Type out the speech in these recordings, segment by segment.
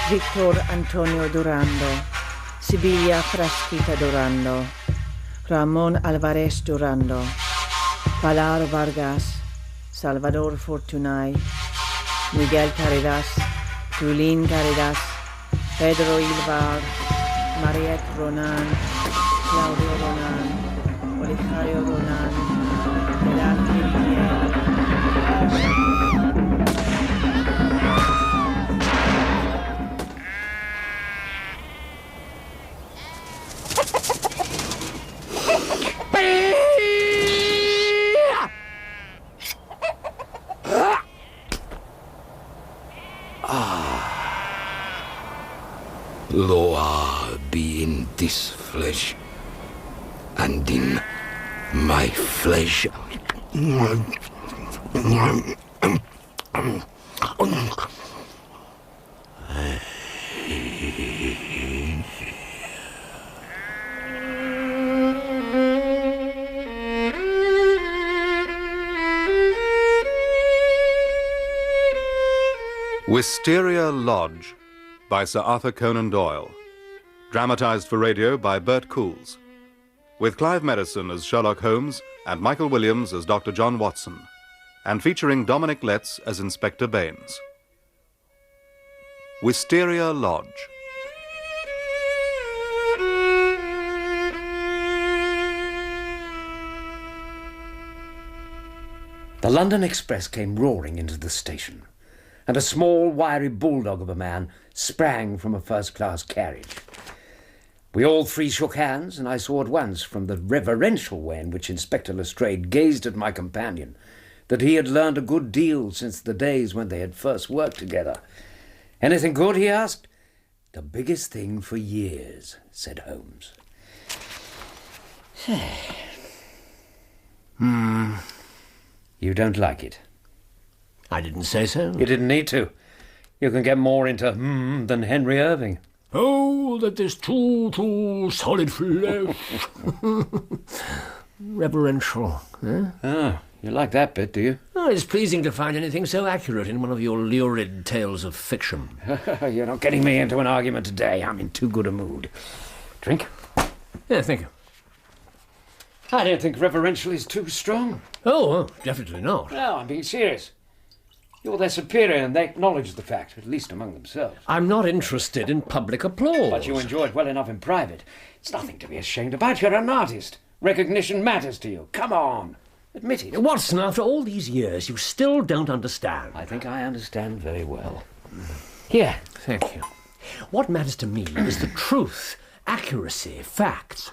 Victor Antonio Durando, Sibilia Frasquita Durando, Ramón Álvarez Durando, Pilar Vargas, Salvador Fortunay, Miguel Caridas, Julín Caridas, Pedro Ilvar, Mariette Ronan, Claudio Ronan, Olivario Ronan, Pilar Villiers. Loa be in this flesh, and in my flesh. Wisteria Lodge by Sir Arthur Conan Doyle. Dramatised for radio by Bert Coules. With Clive Merrison as Sherlock Holmes and Michael Williams as Dr. John Watson. And featuring Dominic Letts as Inspector Baines. Wisteria Lodge. The London Express came roaring into the station, and a small, wiry bulldog of a man sprang from a first-class carriage. We all three shook hands, and I saw at once, from the reverential way in which Inspector Lestrade gazed at my companion, that he had learned a good deal since the days when they had first worked together. "Anything good?" he asked. "The biggest thing for years," said Holmes. You don't like it? I didn't say so. You didn't need to. You can get more into than Henry Irving. Oh, that is too solid flesh. Reverential, eh? Oh, you like that bit, do you? Oh, it's pleasing to find anything so accurate in one of your lurid tales of fiction. You're not getting me into an argument today. I'm in too good a mood. Drink? Yeah, thank you. I don't think reverential is too strong. Oh, definitely not. No, I'm being serious. You're their superior, and they acknowledge the fact, at least among themselves. I'm not interested in public applause. But you enjoy it well enough in private. It's nothing to be ashamed about. You're an artist. Recognition matters to you. Come on. Admit it. Watson, after all these years, you still don't understand. I think I understand very well. Here. Thank you. What matters to me is the truth, accuracy, facts.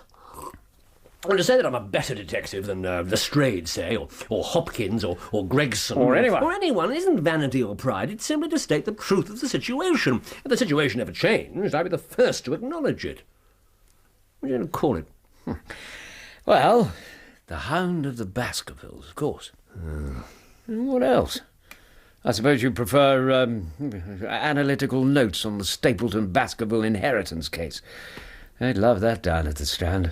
Well, to say that I'm a better detective than Lestrade, say, or Hopkins, or Gregson... Or anyone. Or anyone isn't vanity or pride. It's simply to state the truth of the situation. If the situation ever changed, I'd be the first to acknowledge it. What are you going to call it? Well, the Hound of the Baskervilles, of course. What else? I suppose you prefer analytical notes on the Stapleton Baskerville inheritance case. They'd love that down at the Strand.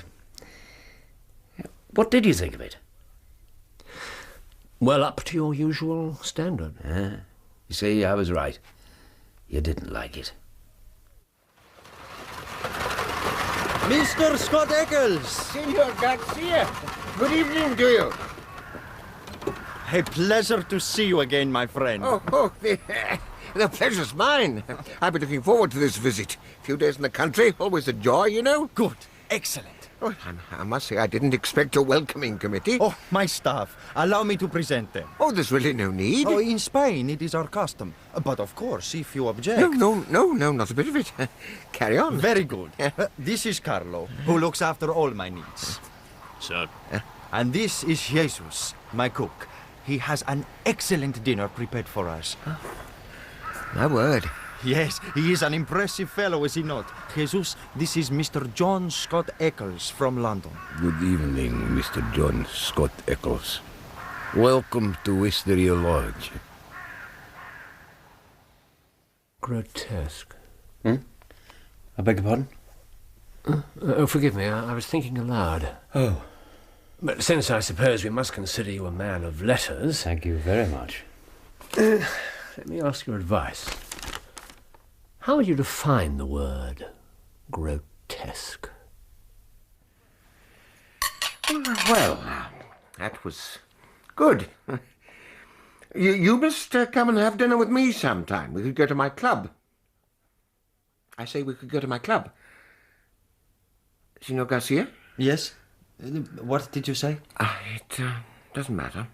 What did you think of it? Well, up to your usual standard. You see, I was right. You didn't like it. Mr. Scott Eccles! Senor Garcia, good evening to you. A pleasure to see you again, my friend. The pleasure's mine. I've been looking forward to this visit. A few days in the country, always a joy, you know. Good. Excellent. Oh, I must say I didn't expect a welcoming committee. Oh, my staff. Allow me to present them. Oh, there's really no need. Oh, in Spain, it is our custom. But of course, if you object... No, not a bit of it. Carry on. Very good. This is Carlo, who looks after all my needs. Sir. And this is Jesus, my cook. He has an excellent dinner prepared for us. My word. Yes, he is an impressive fellow, is he not? Jesus, this is Mr. John Scott Eccles from London. Good evening, Mr. John Scott Eccles. Welcome to Wisteria Lodge. Grotesque. I beg your pardon? Oh, forgive me, I was thinking aloud. Oh. But since I suppose we must consider you a man of letters... Thank you very much. Let me ask your advice. How would you define the word grotesque? Well, that was good. You must come and have dinner with me sometime. We could go to my club. I say we could go to my club. Signor Garcia? Yes? What did you say? It doesn't matter.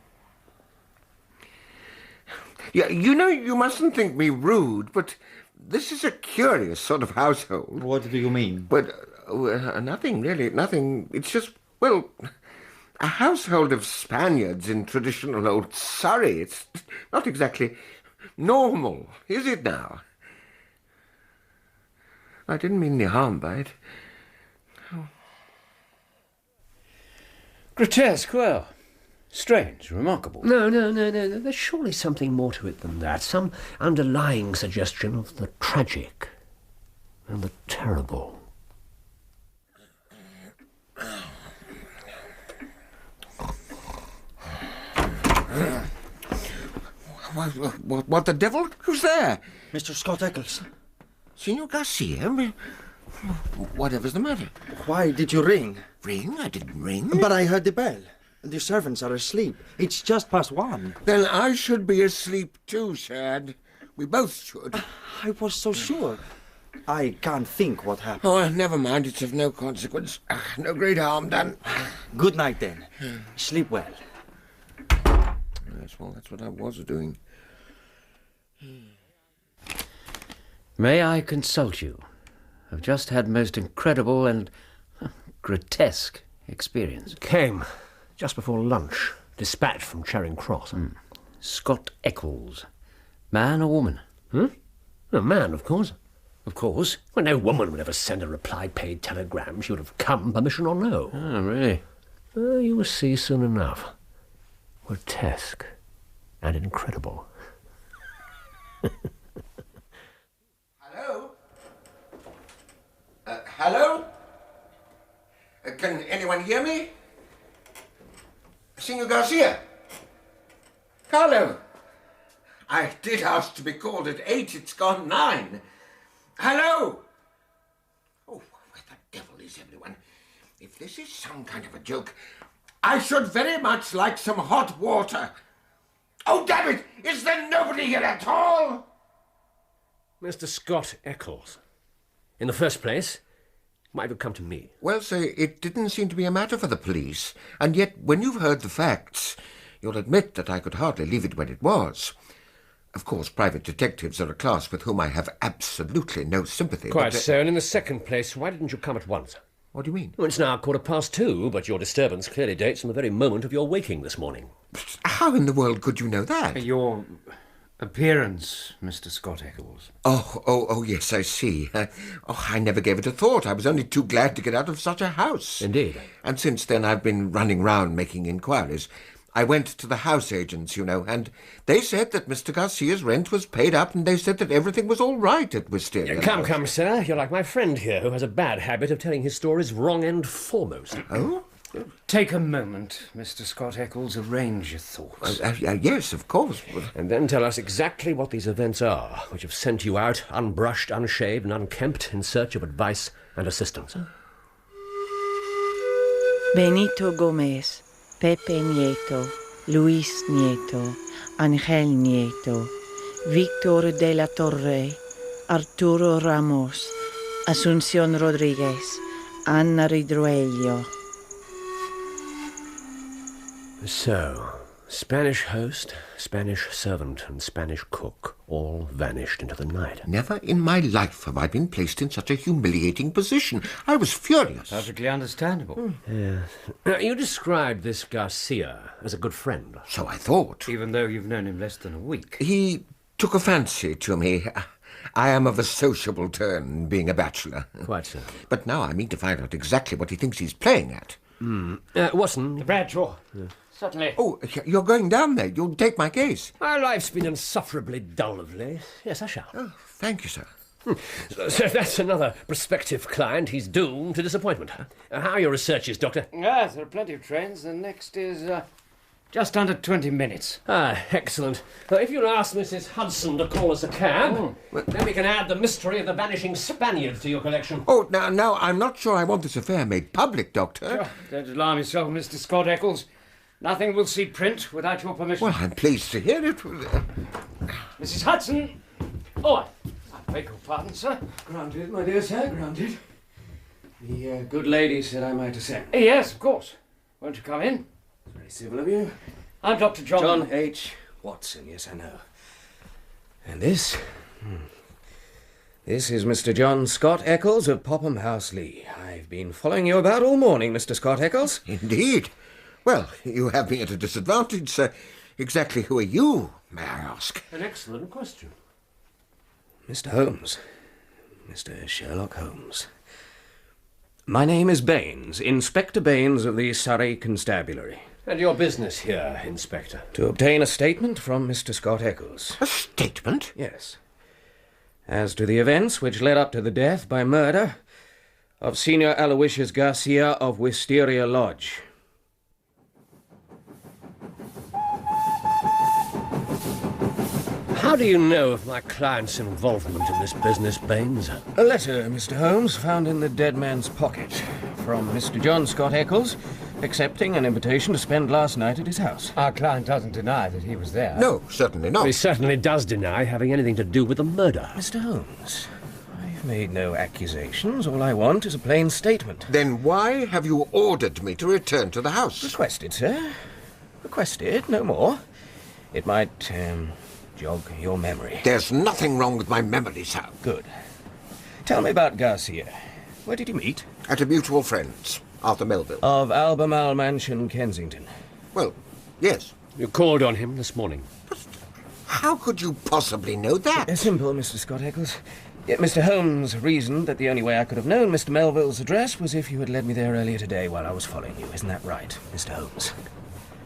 Yeah, you know, you mustn't think me rude, but this is a curious sort of household. What do you mean? But nothing, really, nothing. It's just, well, a household of Spaniards in traditional old Surrey. It's not exactly normal, is it now? I didn't mean any harm by it. Grotesque, well, strange, remarkable. No. There's surely something more to it than that. Some underlying suggestion of the tragic and the terrible. What the devil? Who's there? Mr. Scott Eccles. Signor Garcia? Whatever's the matter? Why did you ring? Ring? I didn't ring. But I heard the bell. The servants are asleep. It's just past 1. Then I should be asleep too, Shad. We both should. I was so sure. I can't think what happened. Oh, never mind. It's of no consequence. No great harm done. Good night, then. Sleep well. Yes, well, that's what I was doing. May I consult you? I've just had most incredible and grotesque experience. Came just before lunch, dispatched from Charing Cross. Scott Eccles. Man or woman? A man, of course. Of course. Well, no woman would ever send a reply-paid telegram. She would have come, permission or no. Oh, really? You will see soon enough. Grotesque and incredible. Hello? Hello? Can anyone hear me? Signor Garcia? Carlo? I did ask to be called at 8. It's gone 9. Hello? Oh, where the devil is everyone? If this is some kind of a joke, I should very much like some hot water. Oh, damn it! Is there nobody here at all? Mr. Scott Eccles. In the first place, why have you come to me? Well, sir, it didn't seem to be a matter for the police, and yet when you've heard the facts, you'll admit that I could hardly leave it when it was. Of course, private detectives are a class with whom I have absolutely no sympathy. Quite but, so, and in the second place, why didn't you come at once? What do you mean? Well, it's now 2:15, but your disturbance clearly dates from the very moment of your waking this morning. How in the world could you know that? Your appearance, Mr. Scott Eccles. Oh, yes, I see. I never gave it a thought. I was only too glad to get out of such a house. Indeed. And since then I've been running round making inquiries. I went to the house agents, you know, and they said that Mr. Garcia's rent was paid up, and they said that everything was all right at Wisteria. Come, sir. You're like my friend here, who has a bad habit of telling his stories wrong end foremost. Oh? Take a moment, Mr. Scott Eccles. Arrange your thoughts. Yes, of course. And then tell us exactly what these events are, which have sent you out, unbrushed, unshaved, and unkempt, in search of advice and assistance. Benito Gomez, Pepe Nieto, Luis Nieto, Ángel Nieto, Víctor de la Torre, Arturo Ramos, Asunción Rodríguez, Ana Ridruello. So, Spanish host, Spanish servant, and Spanish cook all vanished into the night. Never in my life have I been placed in such a humiliating position. I was furious. Perfectly understandable. Yes. Now, you described this Garcia as a good friend. So I thought. Even though you've known him less than a week. He took a fancy to me. I am of a sociable turn, being a bachelor. Quite so. But now I mean to find out exactly what he thinks he's playing at. Watson. The bread drawer. Certainly. Oh, you're going down there. You'll take my case. My life's been insufferably dull of late. Yes, I shall. Oh, thank you, sir. So that's another prospective client. He's doomed to disappointment. How are your researches, Doctor? Yes, there are plenty of trains. The next is Just under 20 minutes. Ah, excellent. Now, if you'll ask Mrs. Hudson to call us a cab, then we can add the mystery of the vanishing Spaniard to your collection. Oh, now, I'm not sure I want this affair made public, Doctor. Oh, don't alarm yourself, Mr. Scott Eccles. Nothing will see print without your permission. Well, I'm pleased to hear it. Mrs. Hudson! Oh, I beg your pardon, sir. Granted, my dear sir, granted. The good lady said I might ascend. Yes, of course. Won't you come in? Very civil of you. I'm Dr. John H. Watson, yes, I know. And this? This is Mr. John Scott Eccles of Popham House, Lee. I've been following you about all morning, Mr. Scott Eccles. Indeed. Well, you have me at a disadvantage, sir. Exactly who are you, may I ask? An excellent question. Mr. Holmes. Mr. Sherlock Holmes. My name is Baines, Inspector Baines of the Surrey Constabulary. And your business here, Inspector? To obtain a statement from Mr. Scott Eccles. A statement? Yes. As to the events which led up to the death by murder of Senior Aloysius Garcia of Wisteria Lodge. How do you know of my client's involvement in this business, Baines? A letter, Mr. Holmes, found in the dead man's pocket from Mr. John Scott Eccles, accepting an invitation to spend last night at his house. Our client doesn't deny that he was there. No, certainly not. He certainly does deny having anything to do with the murder. Mr. Holmes, I've made no accusations. All I want is a plain statement. Then why have you ordered me to return to the house? Requested, sir. Requested, no more. It might, jog your memory. There's nothing wrong with my memory, sir. Good. Tell me about Garcia. Where did you meet? At a mutual friend's, Arthur Melville. Of Albemarle Mansion, Kensington. Well, yes. You called on him this morning. But how could you possibly know that? Simple, Mr. Scott Eccles. Yet Mr. Holmes reasoned that the only way I could have known Mr. Melville's address was if you had led me there earlier today while I was following you. Isn't that right, Mr. Holmes?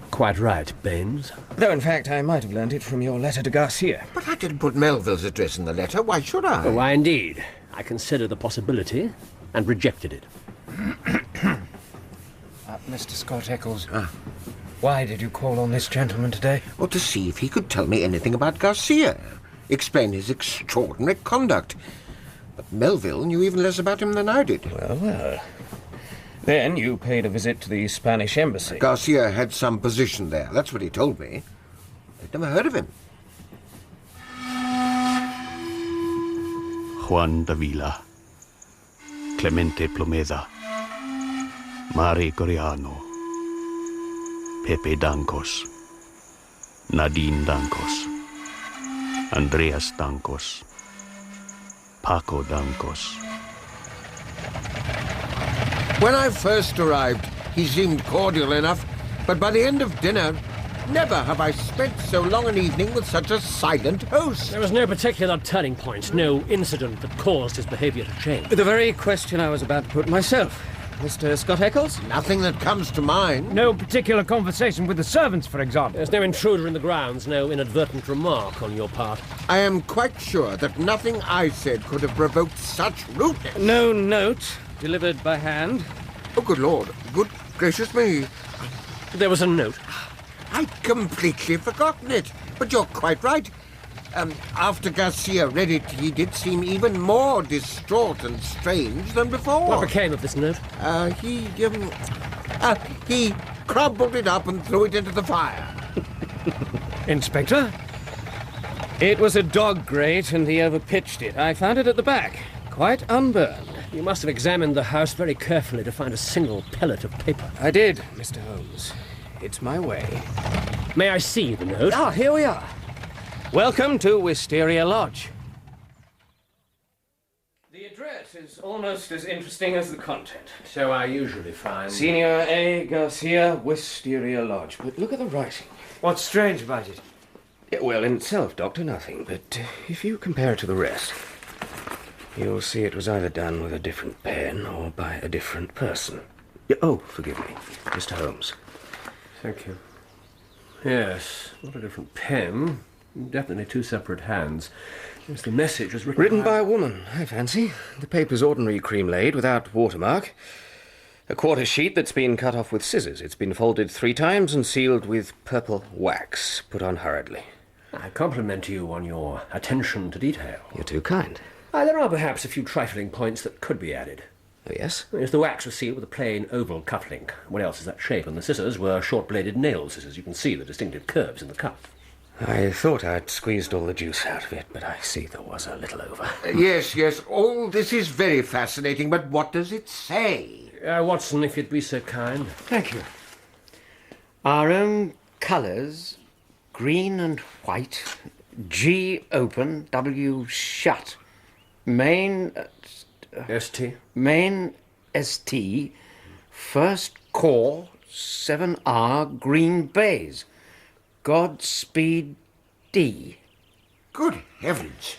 Quite right, Baines. Though, in fact, I might have learned it from your letter to Garcia. But I didn't put Melville's address in the letter. Why should I? Oh, why, indeed. I considered the possibility and rejected it. Mr. Scott Eccles, why did you call on this gentleman today? Well, to see if he could tell me anything about Garcia. Explain his extraordinary conduct. But Melville knew even less about him than I did. Well. Then you paid a visit to the Spanish embassy. Garcia had some position there. That's what he told me. I'd never heard of him. Juan Davila, Clemente Plomeda, Mari Coriano, Pepe Dancos, Nadine Dancos, Andreas Dancos, Paco Dancos. When I first arrived, he seemed cordial enough, but by the end of dinner, never have I spent so long an evening with such a silent host. There was no particular turning point, no incident that caused his behaviour to change. The very question I was about to put myself. Mr. Scott Eccles? Nothing that comes to mind. No particular conversation with the servants, for example. There's no intruder in the grounds, no inadvertent remark on your part. I am quite sure that nothing I said could have provoked such rudeness. No note delivered by hand? Oh, good Lord. Good gracious me. There was a note. I'd completely forgotten it. But you're quite right. After Garcia read it, he did seem even more distraught and strange than before. What became of this note? He crumpled it up and threw it into the fire. Inspector? It was a dog grate and he overpitched it. I found it at the back, quite unburned. You must have examined the house very carefully to find a single pellet of paper. I did, Mr. Holmes. It's my way. May I see the note? Ah, here we are. Welcome to Wisteria Lodge. The address is almost as interesting as the content. So I usually find. Senior A. Garcia, Wisteria Lodge. But look at the writing. What's strange about it? Yeah, well, in itself, Doctor, nothing. But if you compare it to the rest, you'll see it was either done with a different pen or by a different person. Oh, forgive me, Mr. Holmes. Thank you. Yes, not a different pen. Definitely two separate hands. Yes, the message was written by a woman, I fancy. The paper's ordinary cream laid, without watermark. A quarter sheet that's been cut off with scissors. It's been folded 3 times and sealed with purple wax, put on hurriedly. I compliment you on your attention to detail. You're too kind. There are perhaps a few trifling points that could be added. Oh, yes? Yes, the wax was sealed with a plain oval cufflink. What else is that shape? And the scissors were short-bladed nail scissors. You can see the distinctive curves in the cuff. I thought I'd squeezed all the juice out of it, but I see there was a little over. Yes, all this is very fascinating, but what does it say? Watson, if you'd be so kind. Thank you. Our own colours, green and white, G open, W shut. Main... ST? Main ST, first core, 7R, green bays. Godspeed D. Good heavens!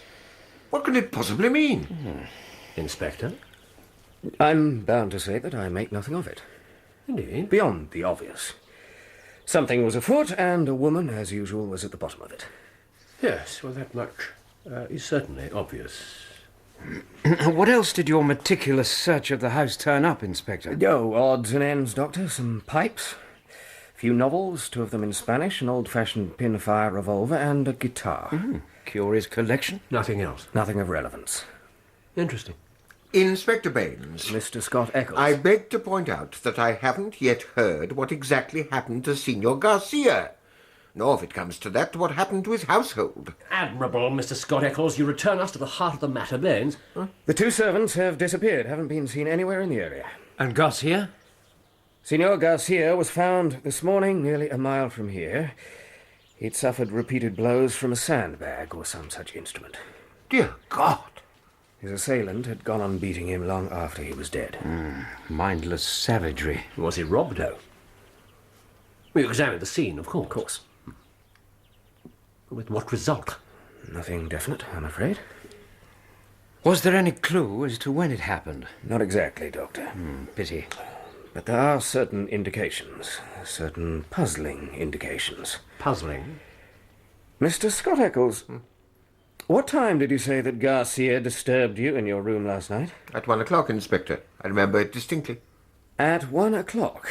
What could it possibly mean? Inspector? I'm bound to say that I make nothing of it. Indeed? Beyond the obvious. Something was afoot, and a woman, as usual, was at the bottom of it. Yes, well, that much is certainly obvious. What else did your meticulous search of the house turn up, Inspector? Oh, odds and ends, Doctor. Some pipes, a few novels, 2 of them in Spanish, an old-fashioned pin-fire revolver, and a guitar. Curious collection. Nothing else? Nothing of relevance. Interesting. Inspector Baines. Mr. Scott Eccles. I beg to point out that I haven't yet heard what exactly happened to Signor Garcia. Nor, if it comes to that, what happened to his household. Admirable, Mr. Scott Eccles. You return us to the heart of the matter, Baines. The 2 servants have disappeared, haven't been seen anywhere in the area. And Garcia? Signor Garcia was found this morning nearly a mile from here. He'd suffered repeated blows from a sandbag or some such instrument. Dear God! His assailant had gone on beating him long after he was dead. Mindless savagery. Was he robbed, though? We examined the scene, of course. Of course. With what result? Nothing definite, I'm afraid. Was there any clue as to when it happened? Not exactly, Doctor. Pity. But there are certain indications, certain puzzling indications. Puzzling? Mr. Scott Eccles, what time did you say that Garcia disturbed you in your room last night? At 1 o'clock, Inspector. I remember it distinctly. At 1 o'clock.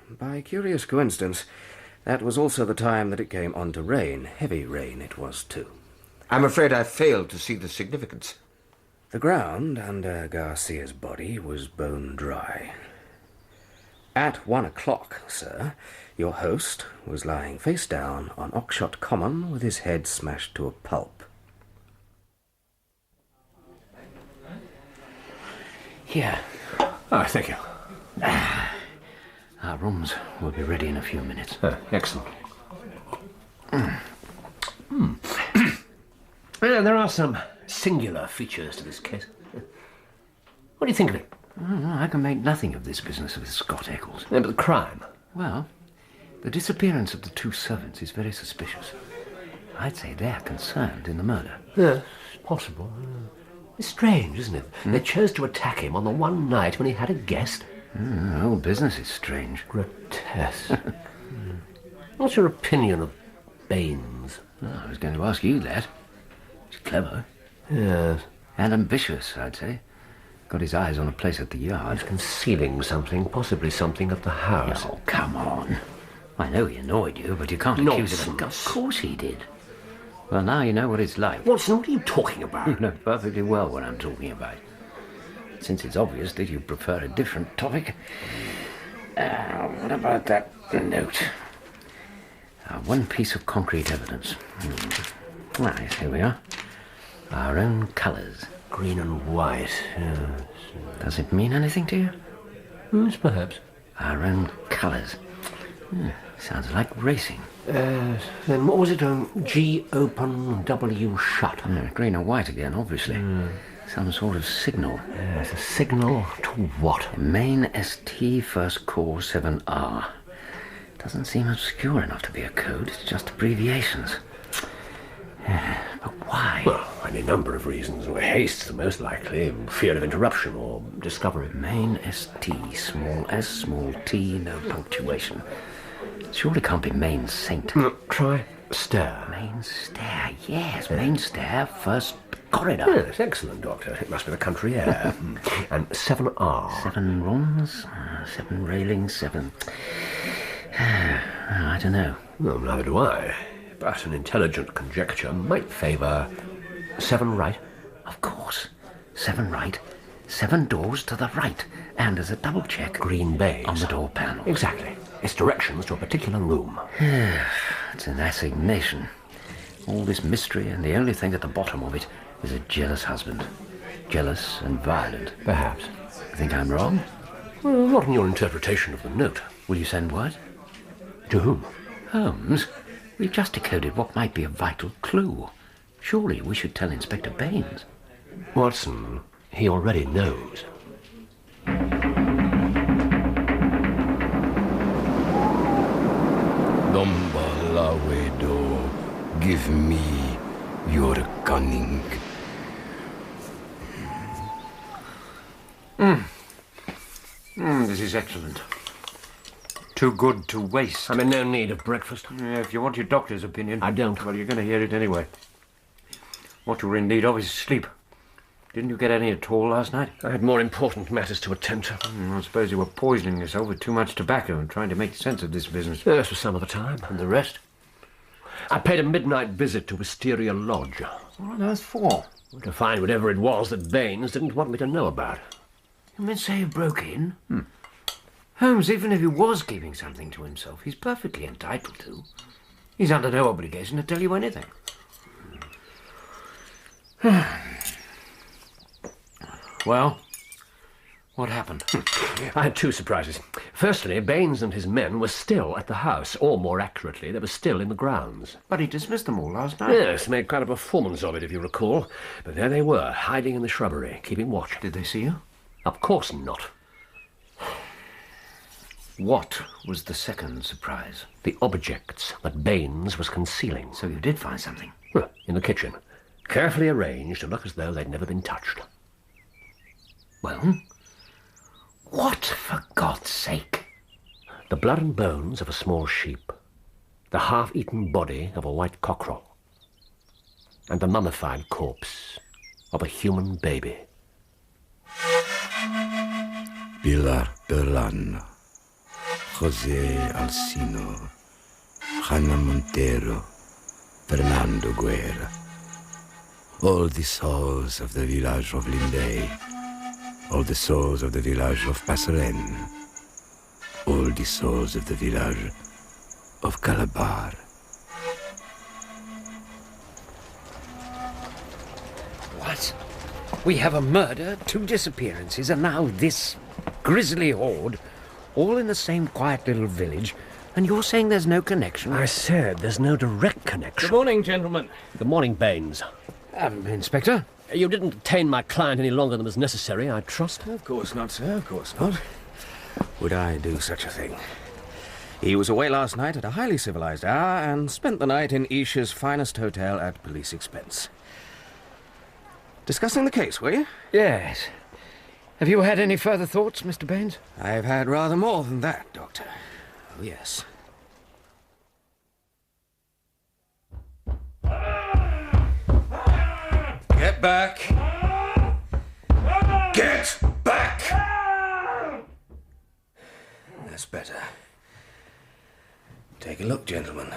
By curious coincidence, that was also the time that it came on to rain. Heavy rain it was, too. I'm afraid I failed to see the significance. The ground under Garcia's body was bone dry. At 1 o'clock, sir, your host was lying face down on Oxshott Common with his head smashed to a pulp. Here. Oh, thank you. Our rooms will be ready in a few minutes. Excellent. Well, there are some singular features to this case. What do you think of it? I can make nothing of this business with Scott Eccles. But the crime? Well, the disappearance of the 2 servants is very suspicious. I'd say they're concerned in the murder. Yes, possible. It's strange, isn't it? They chose to attack him on the one night when he had a guest. The whole business is strange. Grotesque. What's your opinion of Baines? I was going to ask you that. He's clever. Yes. And ambitious, I'd say. Got his eyes on a place at the yard. He's concealing something, possibly something at the house. Oh, come on. I know he annoyed you, but you can't accuse him. Of course he did. Well, now you know what it's like. Watson, what are you talking about? You know perfectly well what I'm talking about. Since it's obvious that you prefer a different topic, what about that note? One piece of concrete evidence. Right, here we are. Our own colours. Green and white, yes. Does it mean anything to you? Yes, perhaps. Our own colours. Sounds like racing. Then what was it? G open, W shut. Green and white again, obviously. Some sort of signal. Yes, a signal to what? Main ST first core 7R. Doesn't seem obscure enough to be a code. It's just abbreviations. But why? Well, any number of reasons. Haste, the most likely. Fear of interruption or discovery. Main ST, small s, small t, no punctuation. Surely can't be main saint. Try stair. Main stair, yes, main stair, first corridor. Yes, excellent, Doctor. It must be the country air. And 7R. 7 rooms, 7 railings, 7... I don't know. Well, neither do I. But an intelligent conjecture might favour 7 right. Of course. 7 right, 7 doors to the right, and as a double check, green baize on the door panel. Exactly. It's directions to a particular room. It's an assignation. All this mystery, and the only thing at the bottom of it is a jealous husband. Jealous and violent. Perhaps. Think I'm wrong? Well, not in your interpretation of the note. Will you send word? To whom? Holmes. We've just decoded what might be a vital clue. Surely we should tell Inspector Baines. Watson, he already knows. Domba lawedo, give me your cunning. This is excellent. Too good to waste. I'm in no need of breakfast. Yeah, if you want your doctor's opinion... I don't. Well, you're going to hear it anyway. What you're in need of is sleep. Didn't you get any at all last night? I had more important matters to attend to. I suppose you were poisoning yourself with too much tobacco and trying to make sense of this business. Yes, for some of the time. And the rest? I paid a midnight visit to Wisteria Lodge. What on earth for? To find whatever it was that Baines didn't want me to know about. You mean say you broke in? Holmes, even if he was keeping something to himself, he's perfectly entitled to. He's under no obligation to tell you anything. Well, what happened? I had 2 surprises. Firstly, Baines and his men were still at the house, or more accurately, they were still in the grounds. But he dismissed them all last night. Yes, made quite a performance of it, if you recall. But there they were, hiding in the shrubbery, keeping watch. Did they see you? Of course not. What was the second surprise? The objects that Baines was concealing. So you did find something? Well, in the kitchen. Carefully arranged to look as though they'd never been touched. Well, what, for God's sake? The blood and bones of a small sheep, the half-eaten body of a white cockerel, and the mummified corpse of a human baby. Pilar Perlano, José Alcino, Hanna Montero, Fernando Guerra. All the souls of the village of Linday, all the souls of the village of Passerenne, all the souls of the village of Calabar. What? We have a murder, 2 disappearances, and now this grisly horde, all in the same quiet little village, and you're saying there's no connection? I said there's no direct connection. Good morning, gentlemen. Good morning, Baines. Inspector? You didn't detain my client any longer than was necessary, I trust? Of course not, sir, of course not. Would I do such a thing? He was away last night at a highly civilized hour and spent the night in Isha's finest hotel at police expense. Discussing the case, were you? Yes. Have you had any further thoughts, Mr. Baines? I've had rather more than that, Doctor. Oh, yes. Get back! Get back! That's better. Take a look, gentlemen.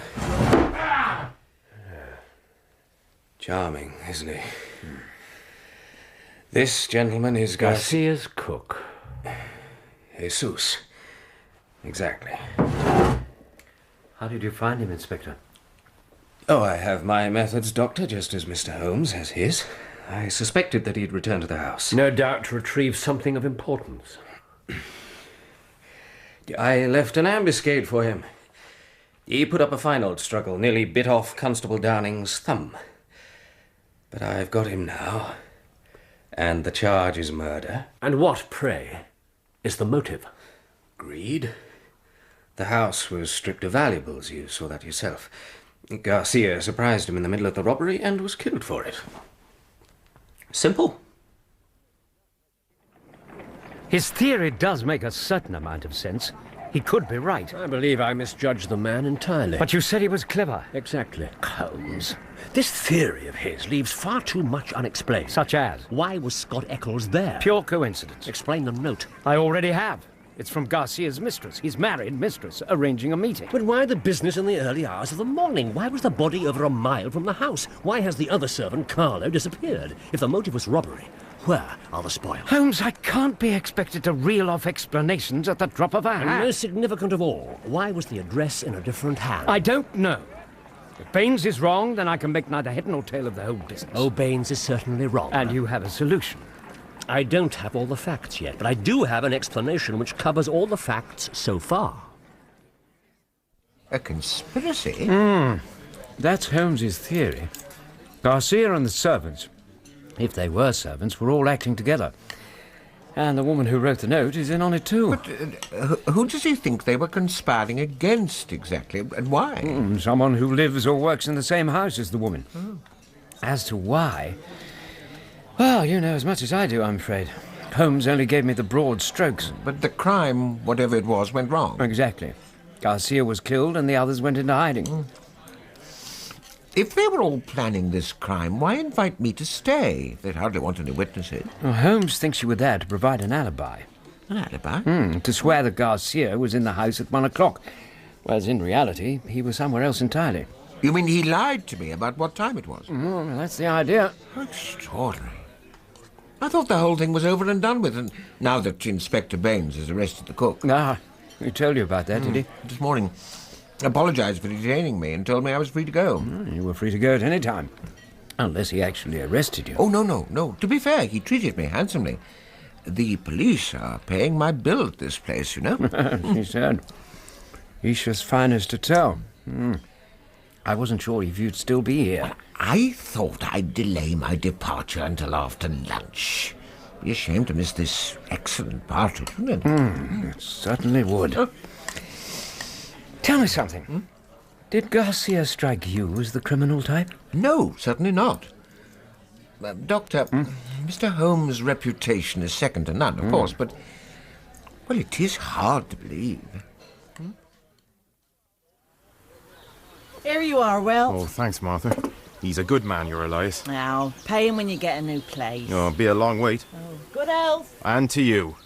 Charming, isn't he? This gentleman is Garcia's cook. Jesus. Exactly. How did you find him, Inspector? Oh, I have my methods, Doctor, just as Mr. Holmes has his. I suspected that he'd returned to the house. No doubt to retrieve something of importance. I left an ambuscade for him. He put up a fine old struggle, nearly bit off Constable Downing's thumb. But I've got him now. And the charge is murder. And what, pray, is the motive? Greed. The house was stripped of valuables, you saw that yourself. Garcia surprised him in the middle of the robbery and was killed for it. Simple. His theory does make a certain amount of sense. He could be right. I believe I misjudged the man entirely. But you said he was clever. Exactly. Holmes, this theory of his leaves far too much unexplained. Such as? Why was Scott Eccles there? Pure coincidence. Explain the note. I already have. It's from Garcia's mistress, his married mistress, arranging a meeting. But why the business in the early hours of the morning? Why was the body over a mile from the house? Why has the other servant, Carlo, disappeared? If the motive was robbery, where are the spoils? Holmes, I can't be expected to reel off explanations at the drop of a hat. And most significant of all, why was the address in a different hand? I don't know. If Baines is wrong, then I can make neither head nor tail of the whole business. Oh, Baines is certainly wrong. And you have a solution. I don't have all the facts yet, but I do have an explanation which covers all the facts so far. A conspiracy? That's Holmes's theory. Garcia and the servants, if they were servants, were all acting together. And the woman who wrote the note is in on it too. But who does he think they were conspiring against exactly, and why? Someone who lives or works in the same house as the woman. As to why... well, you know as much as I do, I'm afraid. Holmes only gave me the broad strokes. But the crime, whatever it was, went wrong. Exactly. Garcia was killed and the others went into hiding. If they were all planning this crime, why invite me to stay? They'd hardly want any witnesses. Well, Holmes thinks you were there to provide an alibi. An alibi? To swear that Garcia was in the house at 1 o'clock, whereas in reality, he was somewhere else entirely. You mean he lied to me about what time it was? Well, that's the idea. How extraordinary. I thought the whole thing was over and done with, and now that Inspector Baines has arrested the cook... Ah, he told you about that, did he? This morning. Apologised for detaining me and told me I was free to go. You were free to go at any time. Unless he actually arrested you. Oh, no. To be fair, he treated me handsomely. The police are paying my bill at this place, you know. She said. Isha's finest to tell. I wasn't sure if you'd still be here. Well, I thought I'd delay my departure until after lunch. Be ashamed to miss this excellent party, wouldn't it? It certainly would. Tell me something. Did Garcia strike you as the criminal type? No, certainly not. Doctor, Mr. Holmes' reputation is second to none, of course, but... well, it is hard to believe. Here you are, Will. Oh, thanks, Martha. He's a good man, your Elias. Now, pay him when you get a new place. Oh, be a long wait. Oh, good health. And to you.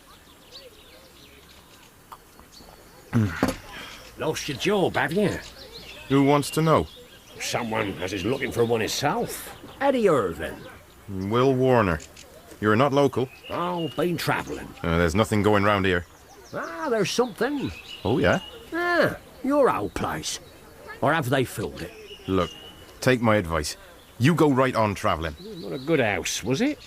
Lost your job, have you? Who wants to know? Someone as is looking for one himself. Eddie Irvin. Will Warner. You're not local. Oh, been travelling. There's nothing going round here. There's something. Oh, yeah? Your old place. Or have they filled it? Look, take my advice. You go right on travelling. Not a good house, was it?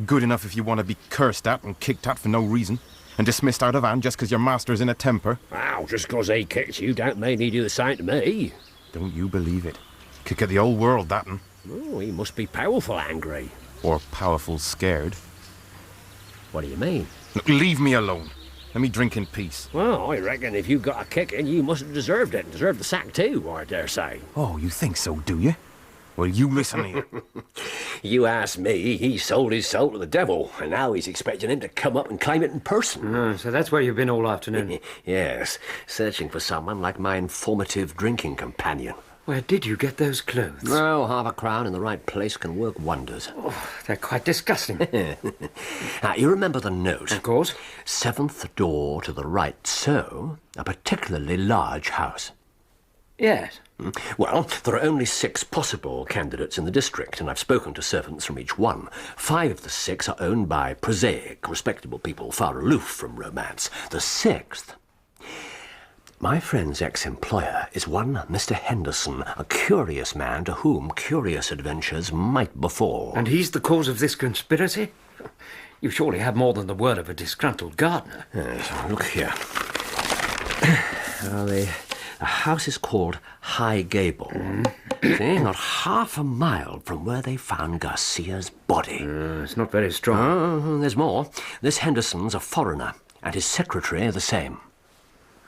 Good enough if you want to be cursed at and kicked at for no reason, and dismissed out of hand just because your master's in a temper. Wow, just because he kicked you don't mean he do the same to me. Don't you believe it? Kick of the old world, that'n. Oh, he must be powerful angry. Or powerful scared. What do you mean? Look, leave me alone. Let me drink in peace. Well, I reckon if you got a kicking, you must have deserved it, and deserved the sack too, I dare say. Oh, you think so, do you? Well, you listen here. You ask me, he sold his soul to the devil, and now he's expecting him to come up and claim it in person. So that's where you've been all afternoon. Yes, searching for someone like my informative drinking companion. Where did you get those clothes? Well, £50 in the right place can work wonders. Oh, they're quite disgusting. Now, you remember the note? Of course. 7th door to the right, so a particularly large house. Yes. Well, there are only 6 possible candidates in the district, and I've spoken to servants from each one. 5 of the 6 are owned by prosaic, respectable people far aloof from romance. The 6th... my friend's ex-employer is one Mr. Henderson, a curious man to whom curious adventures might befall. And he's the cause of this conspiracy? You surely have more than the word of a disgruntled gardener. Yes, look here. The house is called High Gable. See, not half a mile from where they found Garcia's body. It's not very strong. There's more. This Henderson's a foreigner, and his secretary the same.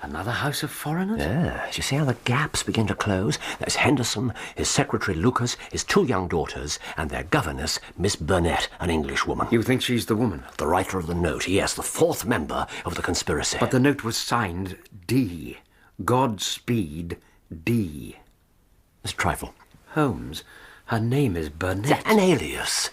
Another house of foreigners? Yes. You see how the gaps begin to close? There's Henderson, his secretary Lucas, his 2 young daughters, and their governess, Miss Burnett, an Englishwoman. You think she's the woman? The writer of the note, yes, the 4th member of the conspiracy. But the note was signed D. Godspeed D. It's a trifle. Holmes. Her name is Burnett. An alias.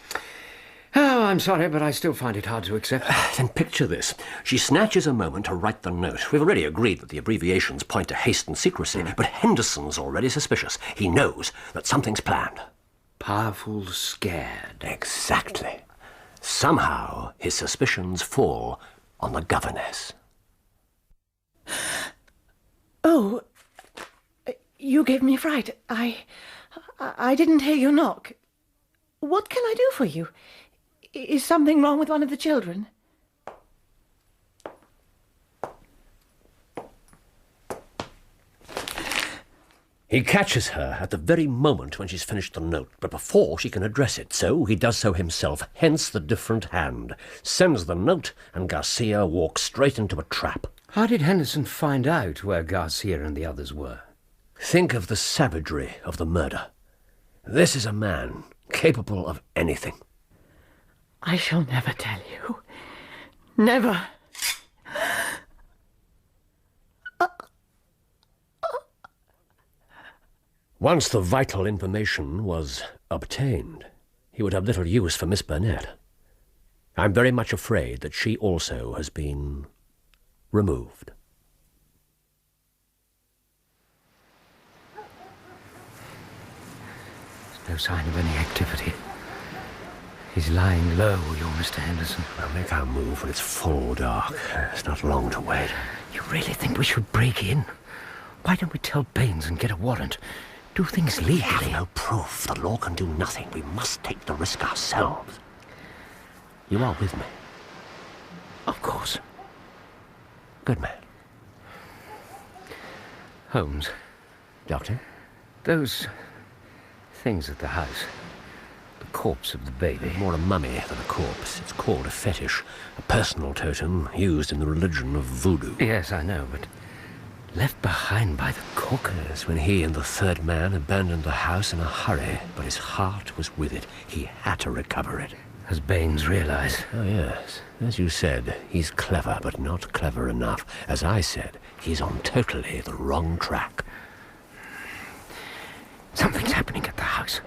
Oh, I'm sorry, but I still find it hard to accept. Then picture this. She snatches a moment to write the note. We've already agreed that the abbreviations point to haste and secrecy, but Henderson's already suspicious. He knows that something's planned. Powerful, scared. Exactly. Somehow his suspicions fall on the governess. Oh, you gave me fright. I didn't hear you knock. What can I do for you? Is something wrong with one of the children? He catches her at the very moment when she's finished the note, but before she can address it, so he does so himself, hence the different hand. Sends the note, and Garcia walks straight into a trap. How did Henderson find out where Garcia and the others were? Think of the savagery of the murder. This is a man capable of anything. I shall never tell you. Never. Once the vital information was obtained, he would have little use for Miss Burnett. I'm very much afraid that she also has been removed. There's no sign of any activity. He's lying low, your Mr. Henderson. We'll make our move when it's full dark. It's not long to wait. You really think we should break in? Why don't we tell Baines and get a warrant? Do things legally. We have no proof. The law can do nothing. We must take the risk ourselves. You are with me? Of course. Good man. Holmes. Doctor? Those things at the house. The corpse of the baby. More a mummy than a corpse. It's called a fetish. A personal totem used in the religion of voodoo. Yes, I know, but left behind by the cook? Yes, when he and the 3rd man abandoned the house in a hurry, but his heart was with it. He had to recover it. Has Baines realized? Oh, yes. As you said, he's clever, but not clever enough. As I said, he's on totally the wrong track. Something's happening at the house.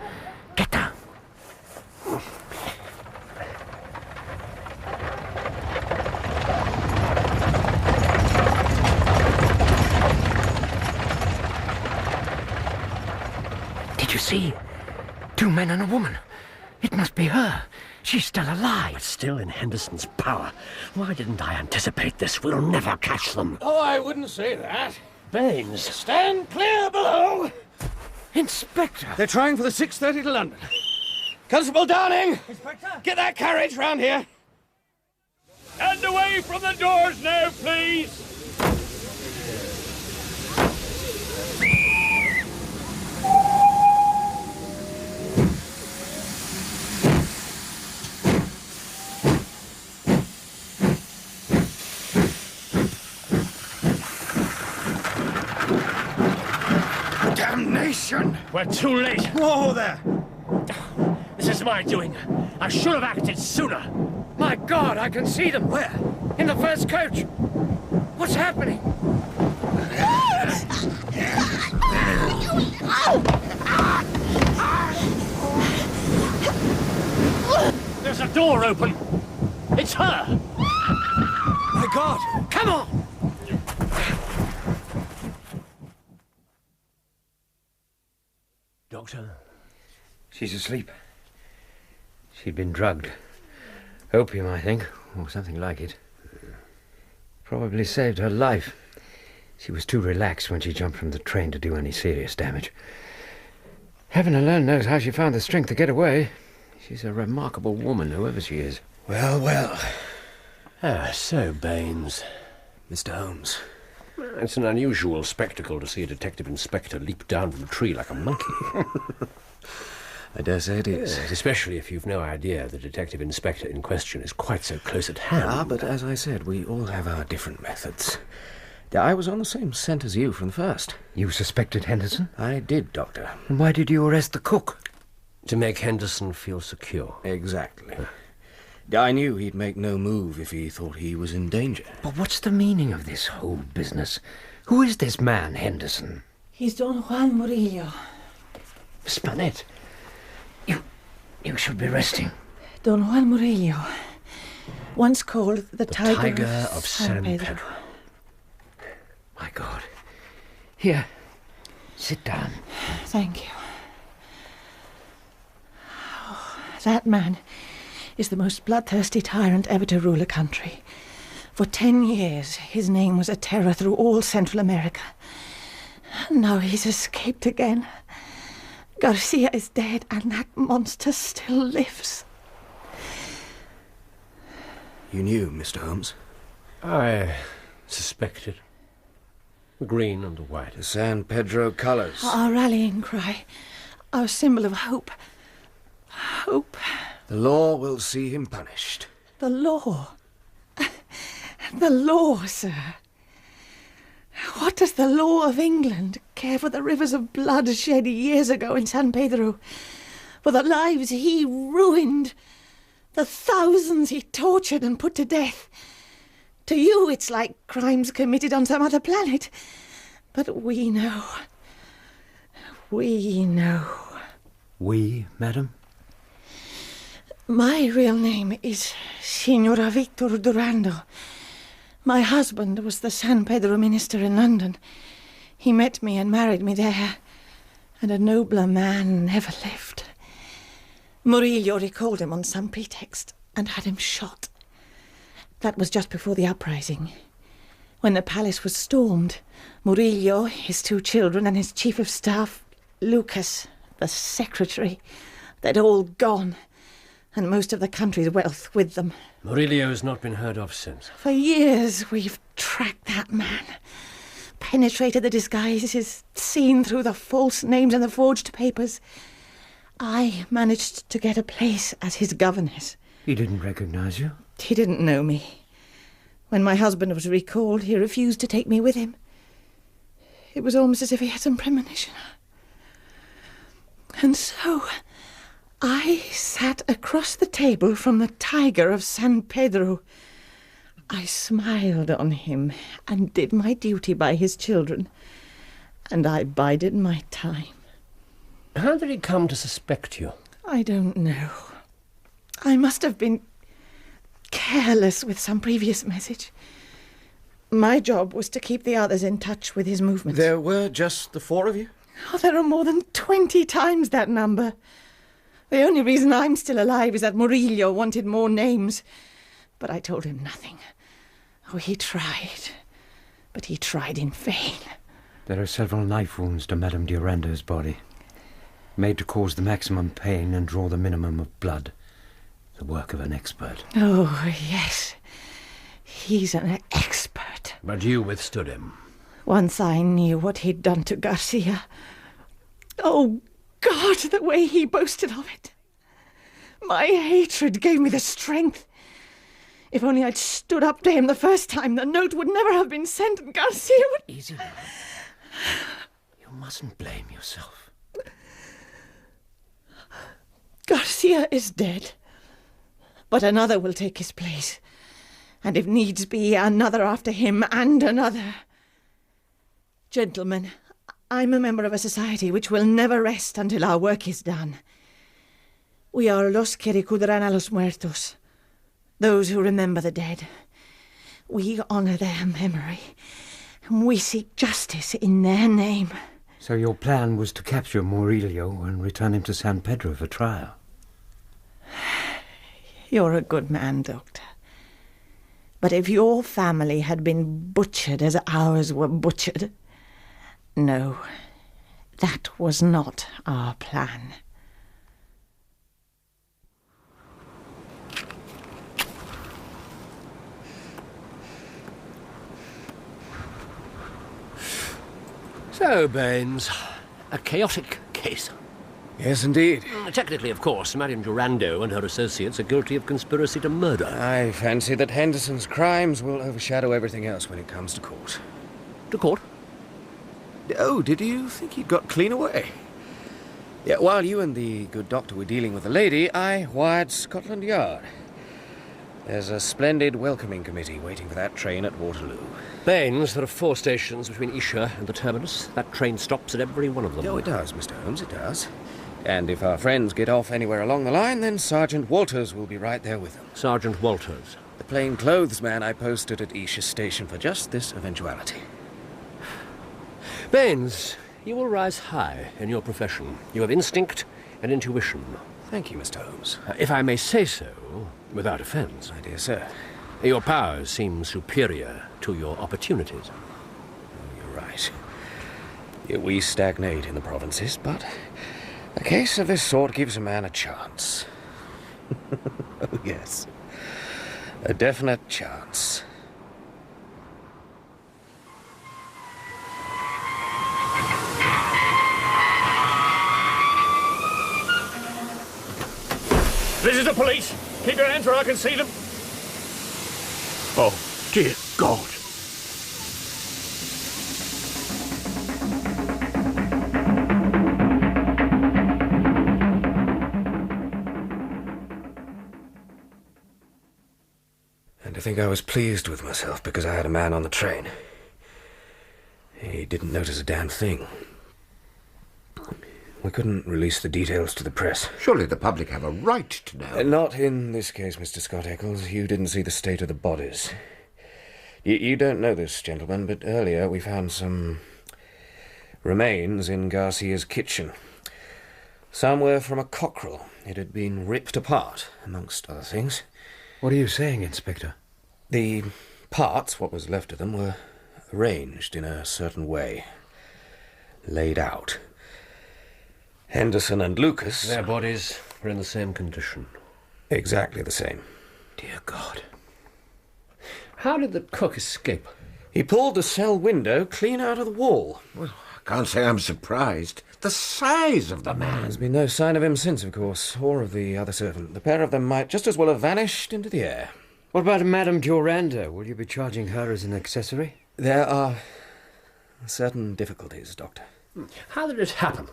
Get down. Did you see? 2 men and a woman. It must be her. She's still alive. But still in Henderson's power. Why didn't I anticipate this? We'll never catch them. Oh, I wouldn't say that. Baines. Stand clear below. Inspector. They're trying for the 6:30 to London. Constable Downing! Inspector? Get that carriage round here. Stand away from the doors now, please. Damnation! We're too late. Whoa there! This is my doing. I should have acted sooner. My God, I can see them. Where? In the first coach. What's happening? There's a door open. It's her. My God! Come on. Doctor? She's asleep. She'd been drugged. Opium, I think, or something like it. Probably saved her life. She was too relaxed when she jumped from the train to do any serious damage. Heaven alone knows how she found the strength to get away. She's a remarkable woman, whoever she is. Well, well. So, Baines. Mr. Holmes. It's an unusual spectacle to see a detective inspector leap down from a tree like a monkey. I dare say it is. Yes, especially if you've no idea the detective inspector in question is quite so close at hand. Ah, but as I said, we all have our different methods. I was on the same scent as you from the first. You suspected Henderson? I did, Doctor. And why did you arrest the cook? To make Henderson feel secure. Exactly. I knew he'd make no move if he thought he was in danger. But what's the meaning of this whole business? Who is this man, Henderson? He's Don Juan Murillo. Miss Burnett, you should be resting. Don Juan Murillo, once called the Tiger of San Pedro. My God. Here, sit down. Thank you. Oh, that man is the most bloodthirsty tyrant ever to rule a country. For 10 years, his name was a terror through all Central America. Now he's escaped again. Garcia is dead, and that monster still lives. You knew, Mr. Holmes? I suspected. The green and the white. The San Pedro colours. Our rallying cry. Our symbol of hope. Hope. The law will see him punished. The law. The law, sir. What does the law of England care for the rivers of blood shed years ago in San Pedro? For the lives he ruined? The thousands he tortured and put to death? To you it's like crimes committed on some other planet. But we know. We know. We, madam? My real name is Signora Victor Durando. My husband was the San Pedro minister in London. He met me and married me there, and a nobler man never lived. Murillo recalled him on some pretext and had him shot. That was just before the uprising. When the palace was stormed, Murillo, his 2 children, and his chief of staff, Lucas, the secretary, they'd all gone, and most of the country's wealth with them. Murillo has not been heard of since. For years we've tracked that man, penetrated the disguises, seen through the false names and the forged papers. I managed to get a place as his governess. He didn't recognize you? He didn't know me. When my husband was recalled, he refused to take me with him. It was almost as if he had some premonition. And so I sat across the table from the Tiger of San Pedro. I smiled on him and did my duty by his children, and I bided my time. How did he come to suspect you? I don't know. I must have been careless with some previous message. My job was to keep the others in touch with his movements. There were just the 4 of you? Oh, there are more than 20 times that number. The only reason I'm still alive is that Murillo wanted more names. But I told him nothing. Oh, he tried. But he tried in vain. There are several knife wounds to Madame Durando's body, made to cause the maximum pain and draw the minimum of blood. The work of an expert. Oh, yes. He's an expert. But you withstood him. Once I knew what he'd done to Garcia. Oh, God, the way he boasted of it. My hatred gave me the strength. If only I'd stood up to him the first time, the note would never have been sent, and Garcia would... Easy now. You mustn't blame yourself. Garcia is dead. But another will take his place. And if needs be, another after him, and another. Gentlemen, I'm a member of a society which will never rest until our work is done. We are los que recordarán a los muertos, those who remember the dead. We honour their memory, and we seek justice in their name. So your plan was to capture Murillo and return him to San Pedro for trial? You're a good man, Doctor. But if your family had been butchered as ours were butchered... No, that was not our plan. So, Baines, a chaotic case. Yes, indeed. Technically, of course, Marion Durando and her associates are guilty of conspiracy to murder. I fancy that Henderson's crimes will overshadow everything else when it comes to court. to court? Oh, did you think he'd got clean away? Yeah, while you and the good doctor were dealing with the lady, I wired Scotland Yard. There's a splendid welcoming committee waiting for that train at Waterloo. Baines, there are 4 stations between Esher and the terminus. That train stops at every one of them. Oh, it does, Mr. Holmes, it does. And if our friends get off anywhere along the line, then Sergeant Walters will be right there with them. Sergeant Walters? The plain clothes man I posted at Esher Station for just this eventuality. Baines, you will rise high in your profession. You have instinct and intuition. Thank you, Mr. Holmes. If I may say so, without offence. My dear sir. Your powers seem superior to your opportunities. You're right. We stagnate in the provinces, but a case of this sort gives a man a chance. Oh, yes. A definite chance. This is the police. Keep your hands where I can see them. Oh, dear God. And to think I was pleased with myself because I had a man on the train. He didn't notice a damn thing. We couldn't release the details to the press. Surely the public have a right to know. Not in this case, Mr. Scott Eccles. You didn't see the state of the bodies. You don't know this, gentlemen, but earlier we found some remains in Garcia's kitchen. Some were from a cockerel. It had been ripped apart, amongst other things. What are you saying, Inspector? The parts, what was left of them, were arranged in a certain way. Laid out. Henderson and Lucas... Their bodies were in the same condition. Exactly the same. Dear God. How did the cook escape? He pulled the cell window clean out of the wall. Well, I can't say I'm surprised. The size of the man. There's been no sign of him since, of course, or of the other servant. The pair of them might just as well have vanished into the air. What about Madame Duranda? Will you be charging her as an accessory? There are certain difficulties, Doctor. How did it happen?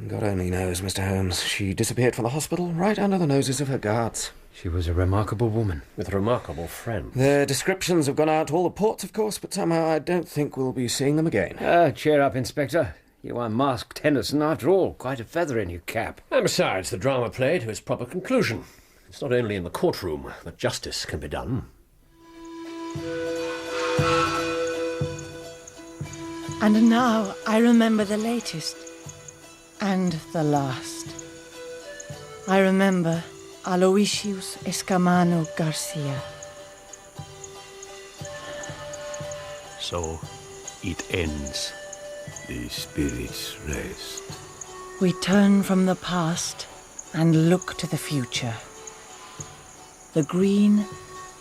God only knows, Mr. Holmes. She disappeared from the hospital right under the noses of her guards. She was a remarkable woman. With remarkable friends. Their descriptions have gone out to all the ports, of course, but somehow I don't think we'll be seeing them again. Cheer up, Inspector. You are masked Henderson, after all. Quite a feather in your cap. And besides, the drama played to its proper conclusion. It's not only in the courtroom that justice can be done. And now I remember the latest. And the last. I remember Aloysius Escamano Garcia. So it ends. The spirits rest. We turn from the past and look to the future. The green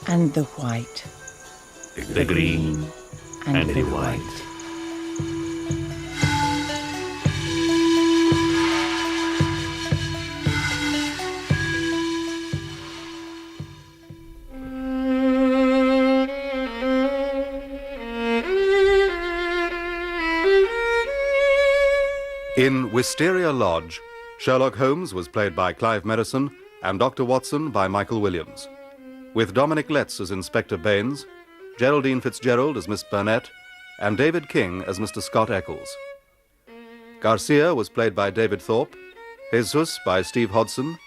and the white. The green and the white. In Wisteria Lodge, Sherlock Holmes was played by Clive Merrison and Dr. Watson by Michael Williams, with Dominic Letts as Inspector Baines, Geraldine Fitzgerald as Miss Burnett, and David King as Mr. Scott Eccles. Garcia was played by David Thorpe, Jesus by Steve Hodson,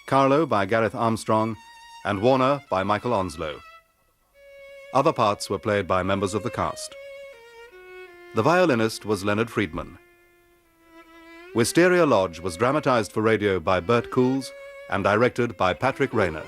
Carlo by Gareth Armstrong, and Warner by Michael Onslow. Other parts were played by members of the cast. The violinist was Leonard Friedman. Wisteria Lodge was dramatized for radio by Bert Coules and directed by Patrick Rayner.